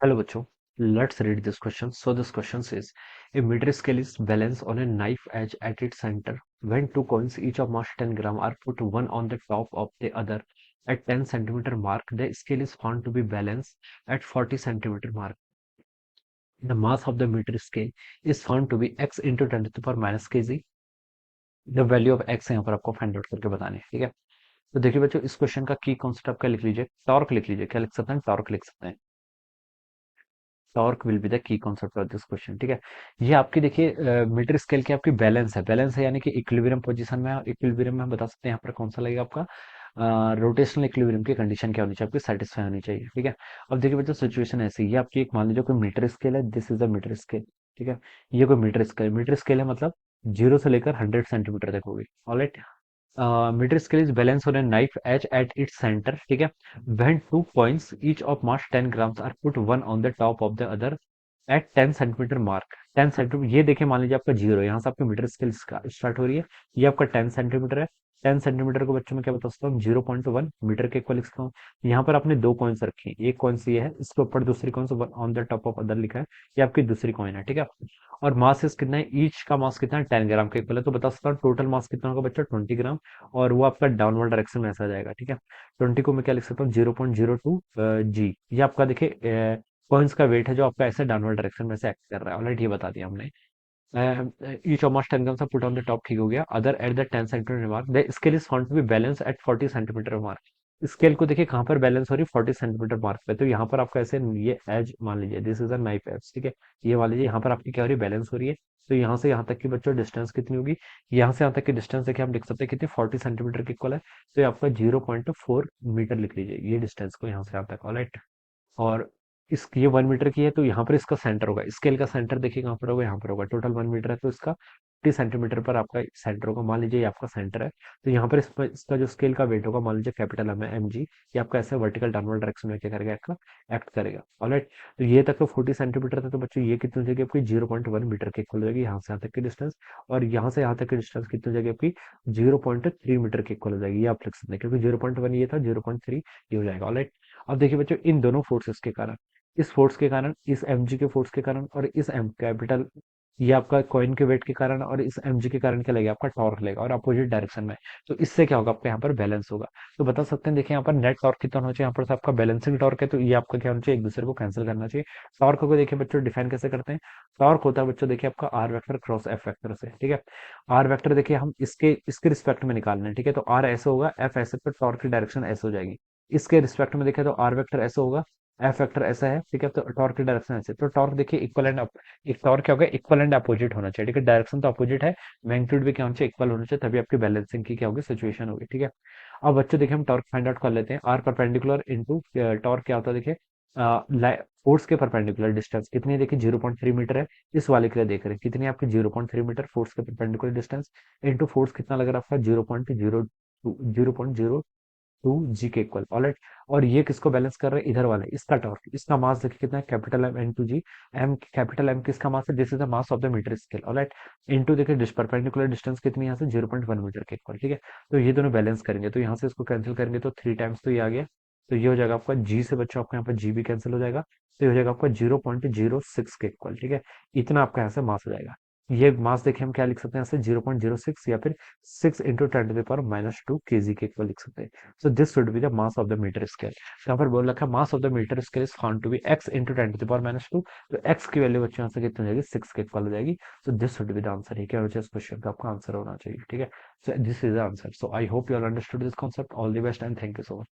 Hello, bachcho. Let's read this question. So this question says, a meter scale is balanced on a knife edge at its center. When two coins, each of mass 10 gram, are put one on the top of the other at 10 centimeter mark, the scale is found to be balanced at 40 centimeter mark. The mass of the meter scale is found to be x into 10 to the power minus kg. The value of x यहाँ पर आपको find out करके बताने है, ठीक है। तो देखिए बच्चों, इस क्वेश्चन का की कॉन्सेप्ट आपका लिख लीजिए, टॉर्क लिख लीजिए। क्या लिख सकते हैं? टॉर्क लिख सकते हैं। Torque will be the key concept of this question, ठीक है। ये आपकी देखिए मीटर स्केल की आपकी बैलेंस है यानी कि इक्विलिब्रियम पोजीशन में। इक्विलिब्रियम में हम बता सकते हैं यहाँ पर कौन सा लगेगा आपका, रोटेशनल इक्विलिब्रियम की कंडीशन क्या होनी चाहिए आपकी, सेटिस्फाई होनी चाहिए, ठीक है। अब देखिए बच्चों, सिचुएशन ऐसी है, ये आपकी एक मान लीजिए कोई मीटर स्केल है, this is the metre scale, ठीक है। ये कोई मीटर स्केल है मतलब 0 से लेकर 100 सेंटीमीटर तक होगी, alright. Metre scale is balance on a knife edge at its centre, ठीक है। When two points each of mass 10 grams are put one on the top of the other at 10 centimetre mark. 10 centimetre, ये देखिए मान लीजिए आपका zero, यहाँ से आपकी मीटर स्केल स्टार्ट हो रही है। ये आपका 10 सेंटीमीटर है। 10 सेंटीमीटर को बच्चों में क्या बता सकता हूँ, 0.1 मीटर के इक्वल लिख सकता हूँ। यहाँ पर आपने दो कॉइन्स रखी हैं, एक कॉइन ये है, इसके ऊपर दूसरी coin on the top of other लिखा है, ये आपकी दूसरी कॉइन है, ठीक है। और मास इस कितना है, ईच का मास कितना है, 10 ग्राम के इक्वल है। तो बता सकता हूँ टोटल मास कितना होगा बच्चा, 20 ग्राम। और वो आपका डाउनवर्ड डायरेक्शन में ऐसा जाएगा, ठीक है। 20 को मैं क्या लिख सकता हूँ, 0.02 जी। ये आपका देखिए कॉइन्स का वेट है जो आपका ऐसे डाउनवर्ड डायरेक्शन में से एक्ट कर रहा है, ऑलराइट, ये बता दिया हमने। Each of mass 10 gram put on the top, ठीक हो गया। Other at the 10 centimetre mark the scale is found to be balance at 40 centimetre mark. Scale को देखिए कहाँ पर बैलेंस हो रही है, 40 सेंटीमीटर मार्क पे। तो यहाँ पर आपका ऐसे ये एज मान लीजिए, this is a knife edge, ठीक है। ये मान लीजिए यहाँ पर आपकी क्या हो रही है, बैलेंस हो रही है। तो यहाँ से यहाँ तक की बच्चों डिस्टेंस कितनी होगी, यहाँ से यहाँ तक की डिस्टेंस देखिए हम लिख सकते हैं कितनी, 40 सेंटीमीटर के इक्वल है। तो ये आपका 0.4 मीटर लिख लीजिए ये डिस्टेंस को यहाँ से यहाँ तक, ऑलराइट। और इस ये 1 मीटर की है, तो यहाँ पर इसका सेंटर होगा, स्केल का सेंटर देखिए कहाँ पर होगा, यहाँ पर होगा। टोटल 1 मीटर है तो इसका 50 सेंटीमीटर पर आपका सेंटर होगा। मान लीजिए ये आपका सेंटर है, तो यहाँ पर इसका जो स्केल का वेट होगा, मान लीजिए कैपिटल एम है, एम जी। ये आपका ऐसे वर्टिकल डाउनवर्ड डायरेक्शन में क्या करेगा, आपका एक्ट करेगा, ऑलराइट। तो ये तक तो 40 सेंटीमीटर था, तो बच्चों ये कितनी हो जाएगी आपकी, 0.1 मीटर के इक्वल हो जाएगी यहाँ से यहाँ तक की डिस्टेंस। और यहाँ से यहाँ तक की डिस्टेंस कितनी हो जाएगी आपकी, 0.3 मीटर के इक्वल हो जाएगी। ये आप लिख सकते हैं, क्योंकि 0.1 ये था, 0.3 ये हो जाएगा, ऑलराइट। अब देखिए बच्चों, इन दोनों फोर्सेस के कारण, इस फोर्स के कारण, इस mg के फोर्स के कारण, और इस एम कैपिटल, ये आपका कॉइन के वेट के कारण, और इस mg के कारण क्या लगेगा, आपका टॉर्क लगेगा, और अपोजिट डायरेक्शन में। तो इससे क्या होगा, आपका यहाँ पर बैलेंस होगा। तो बता सकते हैं, देखिए यहाँ पर नेट टॉर्क कितना होना चाहिए, यहाँ पर से आपका बैलेंसिंग टॉर्क है, तो ये आपका क्या होना चाहिए, एक दूसरे को कैंसिल करना चाहिए। टॉर्क को देखिए बच्चों डिफाइन कैसे करते हैं, टॉर्क होता है बच्चों देखिए आपका R vector cross F vector से, ठीक है। आर वेक्टर देखिए हम इसके इसके रिस्पेक्ट में निकालना है, ठीक है। तो आर ऐसे होगा, एफ ऐसे, तो टॉर्क की डायरेक्शन ऐसे हो जाएगी। इसके रिस्पेक्ट में देखें तो आर वेक्टर ऐसे होगा, एफ वेक्टर ऐसा है, ठीक है। तो टॉर्क की डायरेक्शन ऐसे, तो टॉर्क देखिए इक्वल एंड एक टॉर्क क्या होगा, इक्वल एंड अपोजिट होना चाहिए, ठीक है। डायरेक्शन तो अपोजिट है, मैग्नीट्यूड भी क्या होना चाहिए, इक्वल होना चाहिए, तभी आपकी बैलेंसिंग की क्या होगी, सिचुएशन होगी, ठीक है। अब बच्चों देखिए हम टॉर्क फाइंड आउट कर लेते हैं। आर परपेंडिकुलर इनटू टॉर्क क्या होता है, देखिए फोर्स के परपेंडिकुलर डिस्टेंस कितनी है, देखिए 0.3 मीटर है। इस वाले के लिए देख रहे हैं कितनी है आपकी, 0.3 मीटर फोर्स के परपेंडिकुलर डिस्टेंस, इनटू फोर्स कितना लग रहा है आपका, 0.02 जी के इक्वल, ऑलराइट। और ये किसको बैलेंस कर रहे हैं, इधर वाले, इसका टॉर्क, इसका मास देखिए कितना है, capital M into G. M capital M किसका मास है, this is the mass of the metre scale, alright. Into देखिए परपेंडिकुलर डिस्टेंस कितनी है यहाँ से, 0.1 मीटर के इक्वल, ठीक है। तो ये दोनों बैलेंस करेंगे, तो यहाँ से इसको कैंसिल करेंगे तो 3 टाइम्स तो ये आ गया। तो ये हो जाएगा आपका जी से, बच्चों आपका यहाँ पर जी भी कैंसिल हो जाएगा। तो ये हो जाएगा आपका 0.06 के इक्वल, ठीक है। इतना आपका यहाँ से मास हो जाएगा। ये मास देखिए हम क्या लिख सकते हैं, यहाँ से 0.06 या फिर 6 × 10⁻²kg के इक्वल लिख सकते हैं। So this should be the mass of the meter scale. यहाँ पर बोल रखा है mass of the meter scale is found to be x into 10⁻²। तो x की वैल्यू बच्चों यहाँ से कितनी हो जाएगी, 6 के इक्वल हो जाएगी। So this should be the answer। ये क्या हो जाए, इस क्वेश्चन का आपका आंसर होना चाहिए, ठीक है। So this is the answer. So I hope you all understood this concept. All the best and thank you so much.